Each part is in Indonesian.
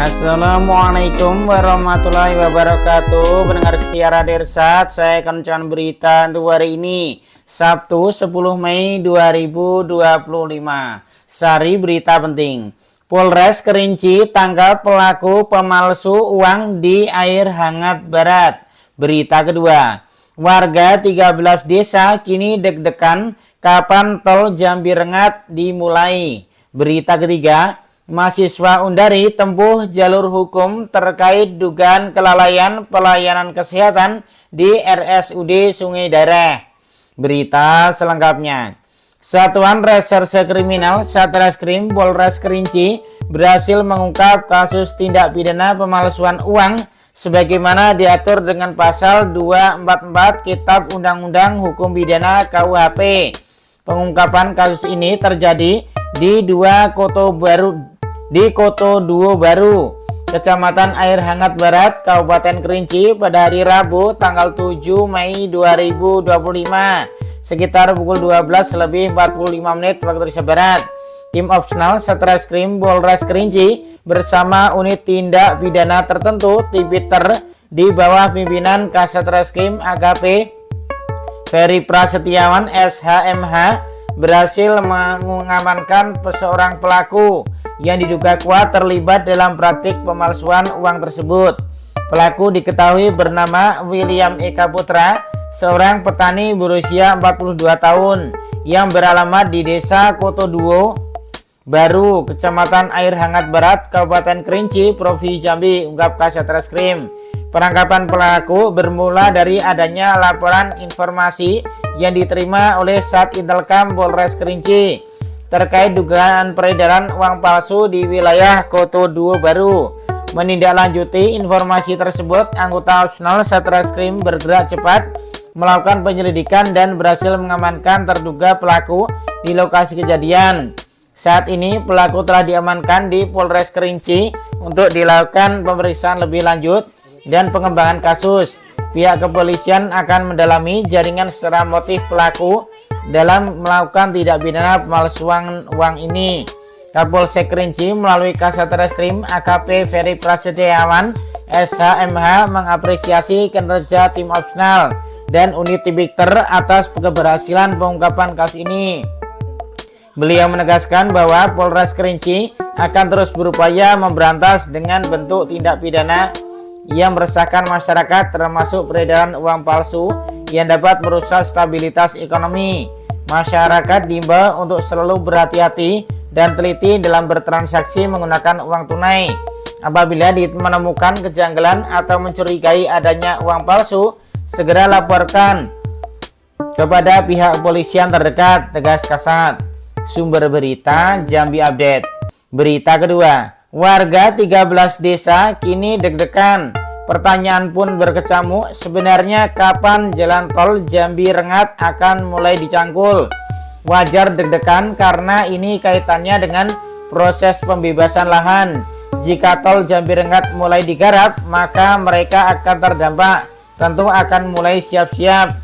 Assalamualaikum warahmatullahi wabarakatuh. Pendengar setia Radio Irsad, saya akan membacakan berita untuk hari ini, Sabtu 10 Mei 2025. Sari berita penting. Polres Kerinci tangkap pelaku pemalsu uang di Air Hangat Barat. Berita kedua. Warga 13 desa kini deg-degan kapan tol Jambi Rengat dimulai. Berita ketiga. Mahasiswa Undari tempuh jalur hukum terkait dugaan kelalaian pelayanan kesehatan di RSUD Sungai Dareh. Berita selengkapnya. Satuan Reserse Kriminal Satreskrim Polres Kerinci berhasil mengungkap kasus tindak pidana pemalsuan uang sebagaimana diatur dengan pasal 244 Kitab Undang-Undang Hukum Pidana KUHP. Pengungkapan kasus ini terjadi di Koto Duo Baru, Kecamatan Air Hangat Barat, Kabupaten Kerinci pada hari Rabu tanggal 7 Mei 2025 sekitar pukul 12:45 waktu Indonesia Barat. Tim Opsional Satreskrim Polres Kerinci bersama unit tindak pidana tertentu Tipiter di bawah pimpinan Kasatreskrim AKP Ferry Prasetyawan SHMH berhasil mengamankan seorang pelaku yang diduga kuat terlibat dalam praktik pemalsuan uang tersebut. Pelaku diketahui bernama William Eka Putra, seorang petani berusia 42 tahun yang beralamat di Desa Koto Duo Baru, Kecamatan Air Hangat Barat, Kabupaten Kerinci, Provinsi Jambi, ungkap Kasatreskrim. Penangkapan pelaku bermula dari adanya laporan informasi yang diterima oleh Sat Intelkam Polres Kerinci terkait dugaan peredaran uang palsu di wilayah Koto Duo Baru. Menindaklanjuti informasi tersebut, anggota opsional Satreskrim bergerak cepat melakukan penyelidikan dan berhasil mengamankan terduga pelaku di lokasi kejadian. Saat ini pelaku telah diamankan di Polres Kerinci untuk dilakukan pemeriksaan lebih lanjut dan pengembangan kasus. Pihak kepolisian akan mendalami jaringan secara motif pelaku dalam melakukan tindak pidana pemalsuan uang ini. Kapolsek Kerinci melalui Kasatreskrim AKP Ferry Prasetyawan SHMH mengapresiasi kinerja tim opsional dan unit Tipiter atas keberhasilan pengungkapan kasus ini. Beliau menegaskan bahwa Polres Kerinci akan terus berupaya memberantas dengan bentuk tindak pidana yang meresahkan masyarakat termasuk peredaran uang palsu yang dapat merusak stabilitas ekonomi. Masyarakat diimbau untuk selalu berhati-hati dan teliti dalam bertransaksi menggunakan uang tunai. Apabila menemukan kejanggalan atau mencurigai adanya uang palsu, segera laporkan kepada pihak kepolisian terdekat, tegas Kasat. Sumber berita Jambi Update. Berita kedua, warga 13 desa kini deg-degan. Pertanyaan pun berkecamuk, sebenarnya kapan jalan tol Jambi Rengat akan mulai dicangkul? Wajar deg-degan karena ini kaitannya dengan proses pembebasan lahan. Jika tol Jambi Rengat mulai digarap, maka mereka akan terdampak. Tentu akan mulai siap-siap.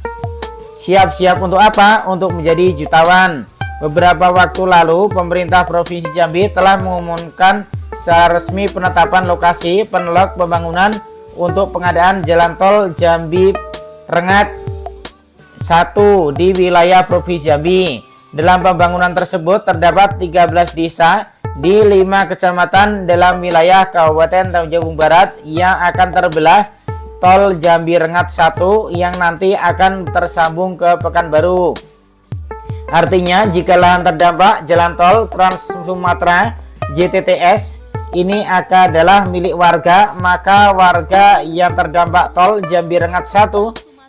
Siap-siap untuk apa? Untuk menjadi jutawan. Beberapa waktu lalu, pemerintah Provinsi Jambi telah mengumumkan secara resmi penetapan lokasi penelok pembangunan untuk pengadaan jalan tol Jambi Rengat 1 di wilayah Provinsi Jambi. Dalam pembangunan tersebut terdapat 13 desa di 5 kecamatan dalam wilayah Kabupaten Tanjung Barat yang akan terbelah tol Jambi Rengat 1 yang nanti akan tersambung ke Pekanbaru. Artinya jika lahan terdampak jalan tol Trans Sumatera JTTS ini adalah milik warga, maka warga yang terdampak tol Jambi Rengat 1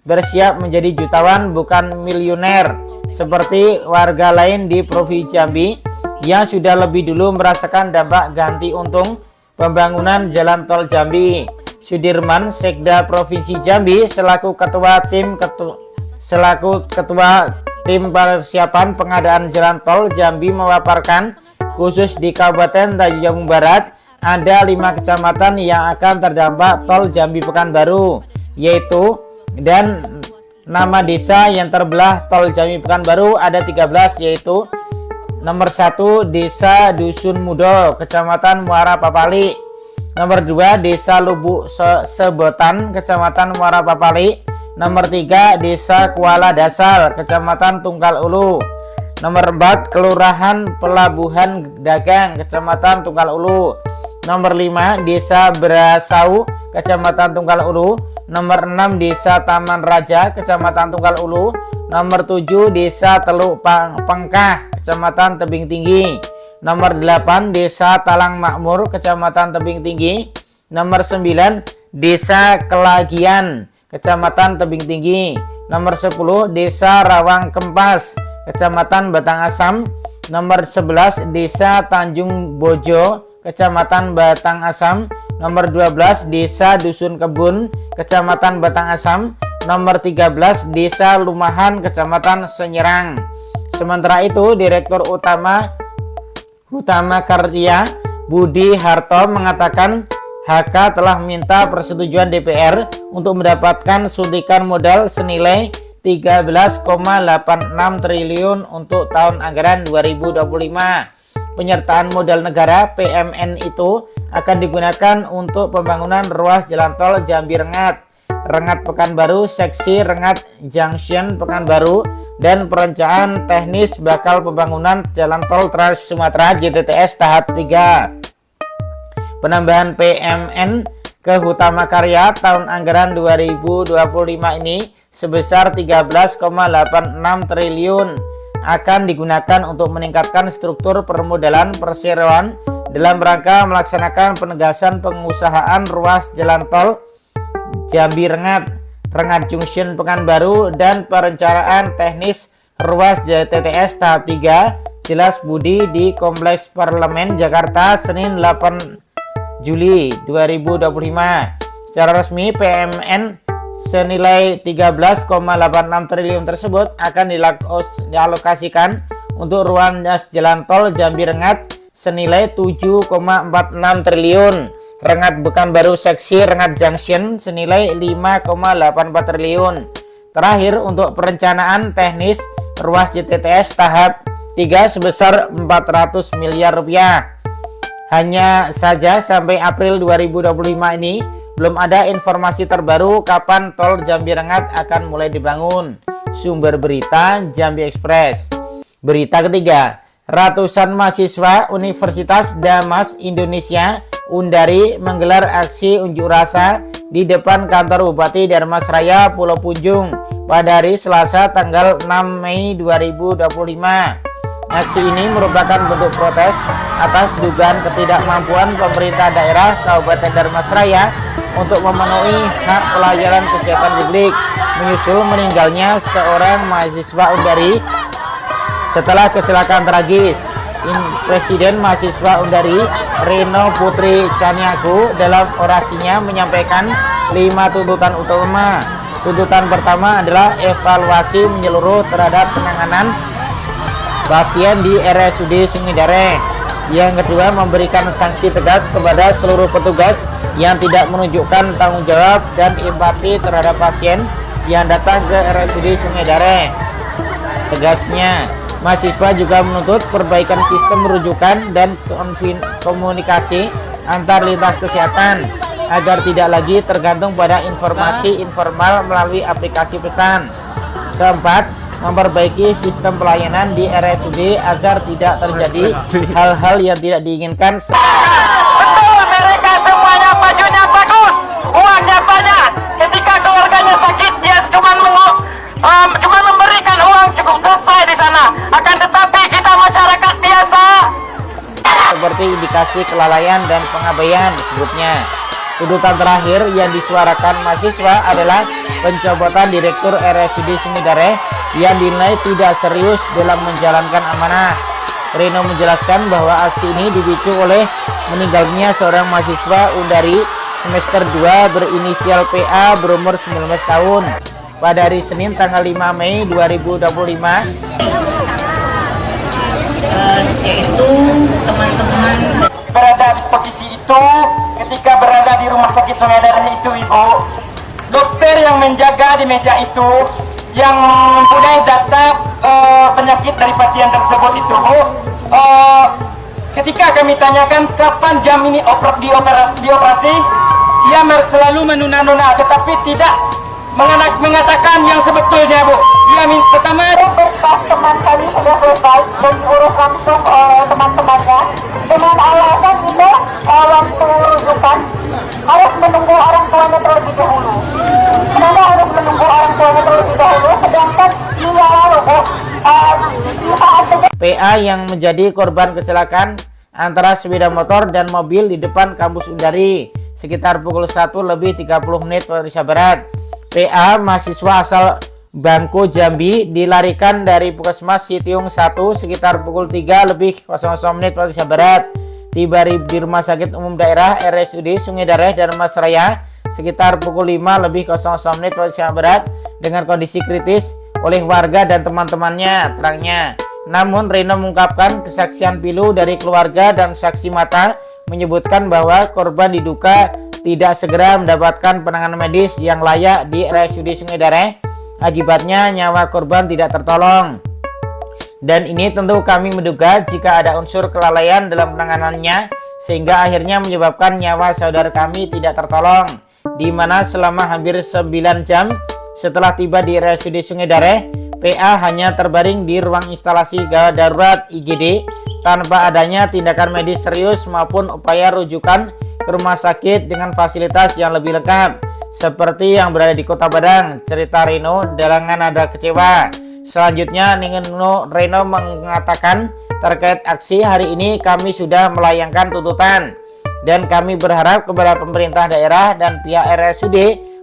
bersiap menjadi jutawan bukan miliuner seperti warga lain di Provinsi Jambi yang sudah lebih dulu merasakan dampak ganti untung pembangunan jalan tol Jambi. Sudirman Sekda Provinsi Jambi selaku ketua tim persiapan pengadaan jalan tol Jambi memaparkan khusus di Kabupaten Tanjung Barat ada 5 kecamatan yang akan terdampak tol Jambi Pekanbaru, yaitu dan nama desa yang terbelah tol Jambi Pekanbaru ada 13, yaitu nomor 1 Desa Dusun Mudo, Kecamatan Muara Papali, Nomor 2 Desa Lubuk Sebotan, Kecamatan Muara Papali. Nomor 3 Desa Kuala Dasar, Kecamatan Tunggal Ulu. Nomor 4 Kelurahan Pelabuhan Dagang, Kecamatan Tunggal Ulu. Nomor 5 Desa Berasau, Kecamatan Tunggal Ulu. Nomor 6 Desa Taman Raja, Kecamatan Tunggal Ulu. Nomor 7 Desa Teluk Pengkah, Kecamatan Tebing Tinggi. Nomor 8 Desa Talang Makmur, Kecamatan Tebing Tinggi. Nomor 9 Desa Kelagian, Kecamatan Tebing Tinggi. Nomor 10 Desa Rawang Kempas, Kecamatan Batang Asam. Nomor 11 Desa Tanjung Bojo, Kecamatan Batang Asam. Nomor 12 Desa Dusun Kebun, Kecamatan Batang Asam. Nomor 13 Desa Lumahan, Kecamatan Senyerang. Sementara itu Direktur Utama Karya Budi Harto mengatakan HK telah meminta persetujuan DPR untuk mendapatkan suntikan modal senilai 13,86 triliun untuk tahun anggaran 2025. Penyertaan modal negara PMN itu akan digunakan untuk pembangunan ruas jalan tol Jambi Rengat, Rengat Pekanbaru, seksi Rengat Junction Pekanbaru, dan perencanaan teknis bakal pembangunan jalan tol Trans Sumatera JTTS tahap 3. Penambahan PMN ke Hutama Karya tahun anggaran 2025 ini sebesar 13,86 triliun akan digunakan untuk meningkatkan struktur permodalan perseroan dalam rangka melaksanakan penegasan pengusahaan ruas jalan tol Jambi Rengat, Rengat Junction Pekanbaru, dan perencanaan teknis ruas JTTS tahap 3. Jelas Budi di Kompleks Parlemen Jakarta Senin 8 Juli 2025. Secara resmi PMN senilai 13,86 triliun tersebut akan dialokasikan untuk ruas jalan tol Jambi Rengat senilai 7,46 triliun, Rengat Pekanbaru seksi Rengat Junction senilai 5,84 triliun. Terakhir untuk perencanaan teknis ruas JTTS tahap 3 sebesar 400 miliar rupiah. Hanya saja sampai April 2025 ini belum ada informasi terbaru kapan tol Jambi Rengat akan mulai dibangun. Sumber berita Jambi Express. Berita ketiga, ratusan mahasiswa Universitas Damas Indonesia Undari menggelar aksi unjuk rasa di depan kantor Bupati Darmasraya Pulau Punjung pada hari Selasa tanggal 6 Mei 2025. Aksi ini merupakan bentuk protes atas dugaan ketidakmampuan pemerintah daerah Kabupaten Darmasraya untuk memenuhi hak pelayanan kesehatan publik menyusul meninggalnya seorang mahasiswa Undari setelah kecelakaan tragis. Presiden mahasiswa Undari Reno Putri Caniago dalam orasinya menyampaikan 5 tuntutan utama. Tuntutan pertama adalah evaluasi menyeluruh terhadap penanganan pasien di RSUD Sungidare. Yang kedua, memberikan sanksi tegas kepada seluruh petugas yang tidak menunjukkan tanggung jawab dan empati terhadap pasien yang datang ke RSUD Sungidare. Tegasnya, mahasiswa juga menuntut perbaikan sistem rujukan dan komunikasi antar lintas kesehatan agar tidak lagi tergantung pada informasi informal melalui aplikasi pesan. Keempat, memperbaiki sistem pelayanan di RSUD agar tidak terjadi hal-hal yang tidak diinginkan. Betul, mereka semuanya bajunya bagus, uangnya banyak. Ketika keluarganya sakit, dia cuma memberikan uang cukup selesai di sana. Akan tetapi kita masyarakat biasa seperti indikasi kelalaian dan pengabaian disebutnya. Tuntutan terakhir yang disuarakan mahasiswa adalah pencopotan Direktur RSUD Sungidare yang dinilai tidak serius dalam menjalankan amanah. Reno menjelaskan bahwa aksi ini dipicu oleh meninggalnya seorang mahasiswa Undari semester 2 berinisial PA berumur 19 tahun pada hari Senin tanggal 5 Mei 2025. Yaitu teman-teman berada di posisi itu ketika berada di rumah sakit Sungidare itu, Ibu. Dokter yang menjaga di meja itu yang mempunyai data penyakit dari pasien tersebut itu, Bu. ketika kami tanyakan kapan jam ini dioperasi, dia selalu menunda-nunda, tetapi tidak mengatakan yang sebetulnya, Bu. Dia pertama teman kami sudah selesai dan diurus langsung oleh teman-temannya dengan alasan itu waktu rujukan harus menunggu orang tuanya terlebih dahulu. Kenapa harus menunggu orang tuanya terlebih dahulu? Sedangkan minggu lalu, saat PA yang menjadi korban kecelakaan antara sepeda motor dan mobil di depan kampus Undari sekitar pukul 1 lebih 30 menit waktu Indonesia Barat. PA mahasiswa asal Bangko Jambi dilarikan dari Puskesmas Sitiung 1 sekitar pukul 3 lebih 00 menit waktu Indonesia Barat. Tiba di Rumah Sakit Umum Daerah RSUD Sungai Dareh dan Mas Raya sekitar pukul 5 lebih 00 menit waktu Indonesia Barat dengan kondisi kritis oleh warga dan teman-temannya, terangnya. Namun Reno mengungkapkan kesaksian pilu dari keluarga dan saksi mata menyebutkan bahwa korban diduga tidak segera mendapatkan penanganan medis yang layak di RSUD Sungai Dareh. Akibatnya nyawa korban tidak tertolong. Dan ini tentu kami menduga jika ada unsur kelalaian dalam penanganannya sehingga akhirnya menyebabkan nyawa saudara kami tidak tertolong, di mana selama hampir 9 jam setelah tiba di RSUD Sungai Dareh, PA hanya terbaring di ruang instalasi gawat darurat IGD tanpa adanya tindakan medis serius maupun upaya rujukan ke rumah sakit dengan fasilitas yang lebih lengkap seperti yang berada di Kota Padang, cerita Reno dengan nada kecewa. Selanjutnya Reno mengatakan terkait aksi hari ini kami sudah melayangkan tuntutan dan kami berharap kepada pemerintah daerah dan pihak RSUD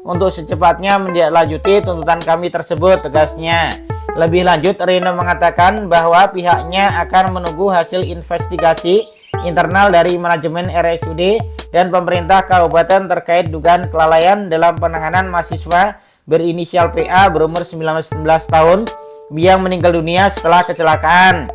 untuk secepatnya menindaklanjuti tuntutan kami tersebut, tegasnya. Lebih lanjut, Reno mengatakan bahwa pihaknya akan menunggu hasil investigasi internal dari manajemen RSUD dan pemerintah kabupaten terkait dugaan kelalaian dalam penanganan mahasiswa berinisial PA berumur 19 tahun yang meninggal dunia setelah kecelakaan.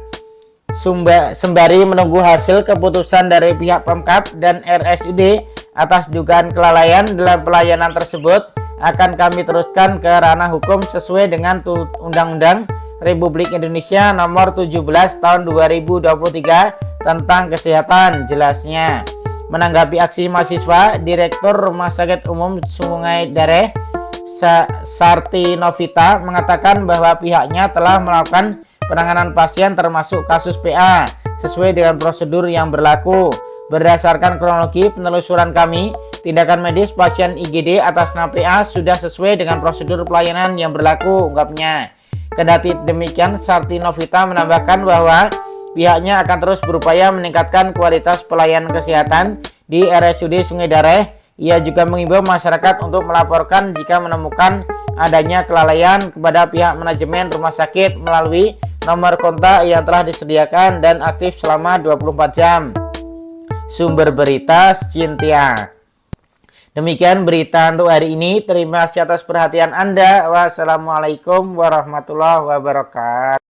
Sembari menunggu hasil keputusan dari pihak Pemkab dan RSUD atas dugaan kelalaian dalam pelayanan tersebut, akan kami teruskan ke ranah hukum sesuai dengan Undang-Undang Republik Indonesia Nomor 17 Tahun 2023 tentang kesehatan, jelasnya. Menanggapi aksi mahasiswa, Direktur Rumah Sakit Umum Sungai Dareh Sarti Novita mengatakan bahwa pihaknya telah melakukan penanganan pasien termasuk kasus PA sesuai dengan prosedur yang berlaku. Berdasarkan kronologi penelusuran kami, tindakan medis pasien IGD atas nama PA sudah sesuai dengan prosedur pelayanan yang berlaku, ungkapnya. Kendati demikian, Sarti Novita menambahkan bahwa pihaknya akan terus berupaya meningkatkan kualitas pelayanan kesehatan di RSUD Sungai Dareh. Ia juga mengimbau masyarakat untuk melaporkan jika menemukan adanya kelalaian kepada pihak manajemen rumah sakit melalui nomor kontak yang telah disediakan dan aktif selama 24 jam. Sumber berita Cintia. Demikian berita untuk hari ini. Terima kasih atas perhatian Anda. Wassalamualaikum warahmatullahi wabarakatuh.